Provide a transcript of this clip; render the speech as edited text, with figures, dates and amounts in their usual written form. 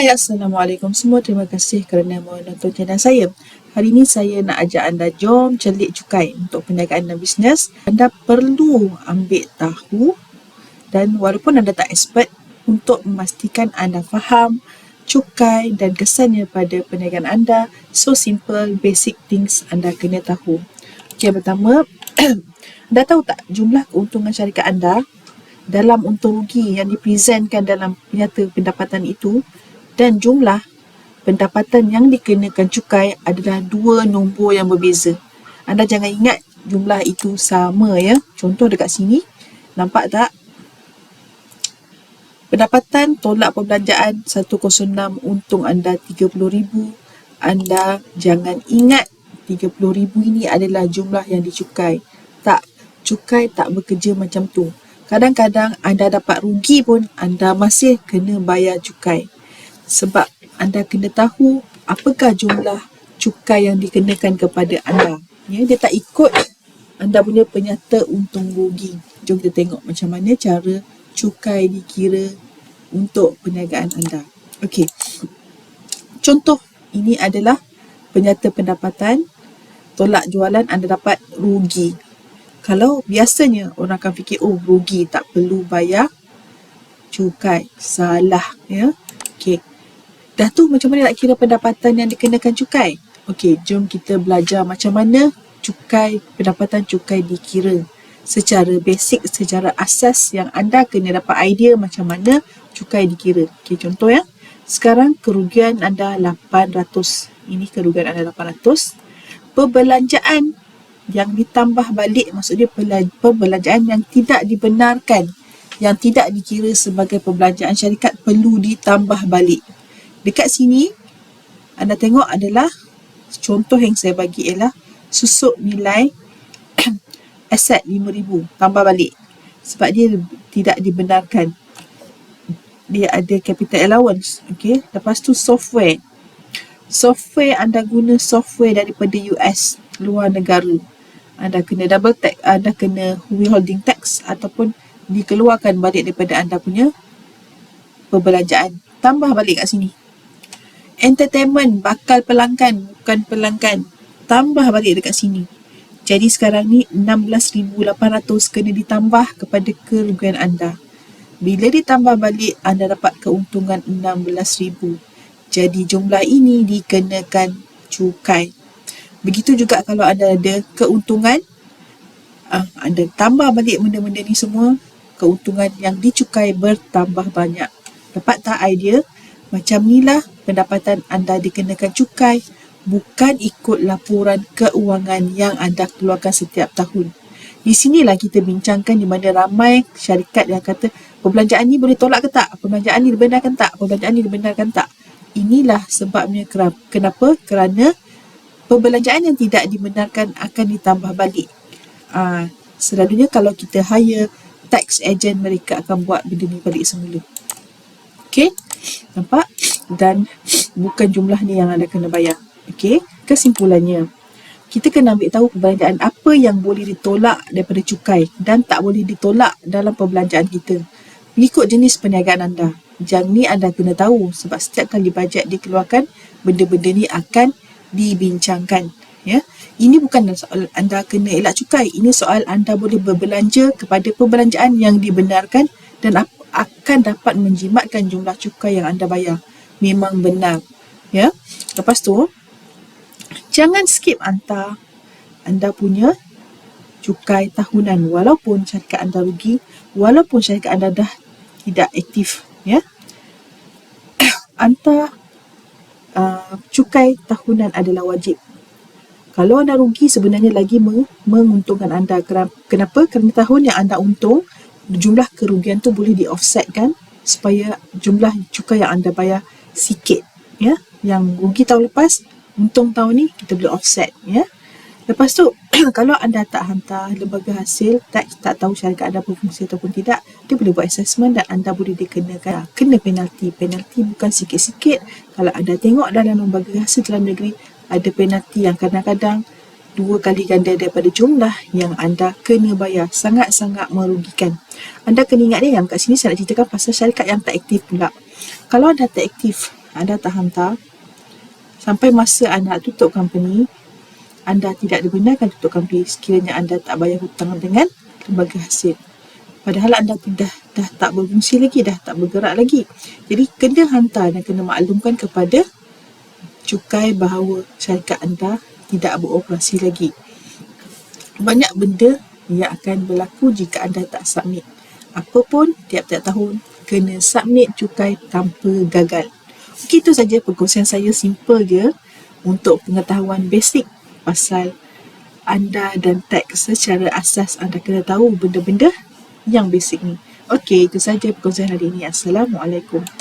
Hai, Assalamualaikum semua. Terima kasih kerana menonton channel saya. Hari ini saya nak ajak anda jom celik cukai untuk perniagaan dan bisnes. Anda perlu ambil tahu dan walaupun anda tak expert, untuk memastikan anda faham cukai dan kesannya pada perniagaan anda. So simple, basic things anda kena tahu. Okey, pertama, anda tahu tak jumlah keuntungan syarikat anda dalam untung rugi yang dipresentkan dalam nyata pendapatan itu, dan jumlah pendapatan yang dikenakan cukai adalah dua nombor yang berbeza. Anda jangan ingat jumlah itu sama ya. Contoh dekat sini, nampak tak? Pendapatan tolak perbelanjaan 106, untung anda 30,000. Anda jangan ingat 30,000 ini adalah jumlah yang dicukai. Tak, cukai tak bekerja macam tu. Kadang-kadang anda dapat rugi pun anda masih kena bayar cukai. Sebab anda kena tahu apakah jumlah cukai yang dikenakan kepada anda. Ya, dia tak ikut anda punya penyata untung rugi. Jom kita tengok macam mana cara cukai dikira untuk perniagaan anda. Okey. Contoh, ini adalah penyata pendapatan, tolak jualan anda dapat rugi. Kalau biasanya orang akan fikir, oh rugi tak perlu bayar cukai. Salah ya. Okey. Dah tu macam mana nak kira pendapatan yang dikenakan cukai? Okey, jom kita belajar macam mana pendapatan cukai dikira secara basic, secara asas yang anda kena dapat idea macam mana cukai dikira. Okey, contoh ya. Sekarang kerugian anda 800. Ini kerugian anda 800. Perbelanjaan yang ditambah balik, maksudnya perbelanjaan yang tidak dibenarkan, yang tidak dikira sebagai perbelanjaan syarikat, perlu ditambah balik. Dekat sini, anda tengok adalah contoh yang saya bagi ialah susuk nilai aset 5,000 tambah balik. Sebab dia tidak dibenarkan. Dia ada capital allowance. Okay. Lepas tu software. Software anda guna software daripada US, luar negara. Anda kena double tax, anda kena withholding tax ataupun dikeluarkan balik daripada anda punya perbelanjaan. Tambah balik kat sini. Entertainment, bakal pelanggan, bukan pelanggan. Tambah balik dekat sini. Jadi sekarang ni 16,800 kena ditambah kepada kerugian anda. Bila ditambah balik, anda dapat keuntungan 16,000. Jadi jumlah ini dikenakan cukai. Begitu juga kalau anda ada keuntungan, anda tambah balik benda-benda ni semua, keuntungan yang dicukai bertambah banyak. Dapat tak idea? Macam inilah pendapatan anda dikenakan cukai, bukan ikut laporan keuangan yang anda keluarkan setiap tahun. Di sinilah kita bincangkan di mana ramai syarikat yang kata perbelanjaan ni boleh tolak ke tak? Perbelanjaan ni dibenarkan tak? Perbelanjaan ni dibenarkan tak? Inilah sebabnya kenapa? Kerana perbelanjaan yang tidak dibenarkan akan ditambah balik. Selalunya kalau kita hire tax agent, mereka akan buat benda ni balik semula. Okey? Nampak? Dan bukan jumlah ni yang anda kena bayar. Okey? Kesimpulannya, kita kena ambil tahu perbelanjaan apa yang boleh ditolak daripada cukai dan tak boleh ditolak dalam perbelanjaan kita. Mengikut jenis perniagaan anda. Yang ni anda kena tahu sebab setiap kali bajet dikeluarkan, benda-benda ni akan dibincangkan. Ya? Ini bukan soal anda kena elak cukai. Ini soal anda boleh berbelanja kepada perbelanjaan yang dibenarkan dan akan dapat menjimatkan jumlah cukai yang anda bayar. Memang benar. Ya. Lepas tu, jangan skip hantar anda punya cukai tahunan walaupun syarikat anda rugi, walaupun syarikat anda dah tidak aktif. Ya. Hantar cukai tahunan adalah wajib. Kalau anda rugi, sebenarnya lagi menguntungkan anda. Kenapa? Kerana tahun yang anda untung, jumlah kerugian tu boleh di-offsetkan supaya jumlah cukai yang anda bayar sikit. Ya? Yang rugi tahun lepas, untung tahun ni, kita boleh offset. Ya? Lepas tu, kalau anda tak hantar lembaga hasil, tak tahu syarikat anda berfungsi ataupun tidak, dia boleh buat assessment dan anda boleh dikenakan penalti. Penalti bukan sikit-sikit. Kalau anda tengok dalam lembaga hasil dalam negeri, ada penalti yang kadang-kadang 2 kali ganda daripada jumlah yang anda kena bayar. Sangat-sangat merugikan. Anda kena ingat yang kat sini saya nak ceritakan pasal syarikat yang tak aktif pula. Kalau anda tak aktif, anda tak hantar, sampai masa anda nak tutup company, anda tidak dibenarkan tutup company sekiranya anda tak bayar hutang dengan lembaga hasil. Padahal anda dah tak berfungsi lagi, dah tak bergerak lagi. Jadi kena hantar dan kena maklumkan kepada cukai bahawa syarikat anda tidak beroperasi lagi. Banyak benda yang akan berlaku jika anda tak submit. Apa pun, tiap-tiap tahun kena submit cukai tanpa gagal. Okey, itu saja perkongsian saya, simple je untuk pengetahuan basic pasal anda dan tax. Secara asas anda kena tahu benda-benda yang basic ni. Okey, itu saja perkongsian hari ini. Assalamualaikum.